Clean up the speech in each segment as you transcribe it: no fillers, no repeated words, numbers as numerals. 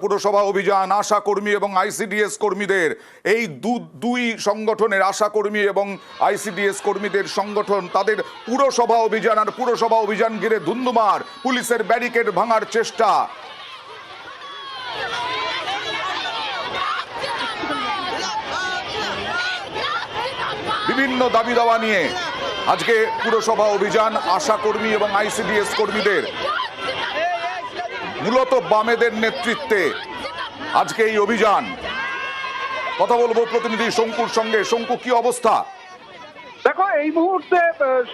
পুরসভা অভিযান আশা কর্মী এবং আইসিডিএস কর্মীদের এই দুই সংগঠনের আশা কর্মী এবং আইসিডিএস কর্মীদের সংগঠন তাদের পুরসভা অভিযান আর পুরসভা অভিযান ঘিরে ধুন্ধুমার পুলিশের ব্যারিকেড ভাঙার চেষ্টা। বিভিন্ন দাবি দাওয়া নিয়ে আজকে পুরসভা অভিযান আশা কর্মী এবং আইসিডিএস কর্মীদের, মূলত বামেদের নেতৃত্বে আজকে এই অভিযান। কথা বলবো প্রতিনিধি শঙ্কুর সঙ্গে। শঙ্কু, কি অবস্থা? দেখো, এই মুহূর্তে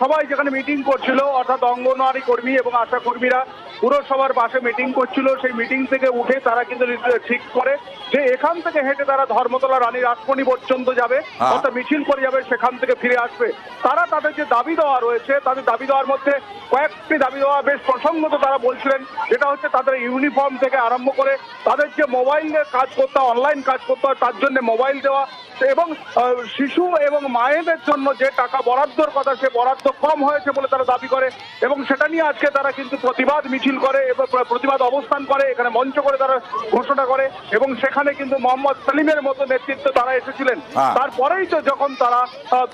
সবাই যেখানে মিটিং করছিল, অর্থাৎ অঙ্গনওয়াড়ি কর্মী এবং আশা কর্মীরা পুরসভার পাশে মিটিং করছিল, সেই মিটিং থেকে উঠে তারা কিন্তু ঠিক করে যে এখান থেকে হেঁটে তারা ধর্মতলা রানী রাসমণি পর্যন্ত যাবে, অর্থাৎ মিছিল করে যাবে, সেখান থেকে ফিরে আসবে। তারা তাদের যে দাবি দেওয়া রয়েছে, তাদের দাবি দেওয়ার মধ্যে কয়েকটি দাবি দেওয়া বেশ প্রসঙ্গত তারা বলছিলেন। যেটা হচ্ছে তাদের ইউনিফর্ম থেকে আরম্ভ করে তাদের যে মোবাইলে কাজ করতে হয়, অনলাইন কাজ করতে হয়, তার জন্য মোবাইল দেওয়া, এবং শিশু এবং মায়েদের জন্য যে টাকা বরাদ্দর কথা সে বরাদ্দ কম হয়েছে বলে তারা দাবি করে, এবং সেটা নিয়ে আজকে তারা কিন্তু প্রতিবাদ মিছিল করে এবং প্রতিবাদ অবস্থান করে, এখানে মঞ্চ করে তারা ঘোষণা করে, এবং সেখানে কিন্তু মোহাম্মদ সেলিমের মতো নেতৃত্ব তারা এসেছিলেন। তারপরেই তো যখন তারা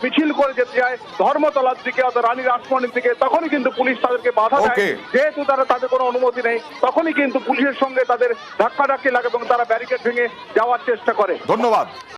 মিছিল করে যেতে যায় ধর্মতলার দিকে অর্থাৎ রানী রাসমণির দিকে, তখনই কিন্তু পুলিশ তাদেরকে বাধা দেয়। যেহেতু তাদের কোনো অনুমতি নেই, তখনই কিন্তু পুলিশের সঙ্গে তাদের ধাক্কাধাক্কি লাগে এবং তারা ব্যারিকেড ভেঙে যাওয়ার চেষ্টা করে। ধন্যবাদ।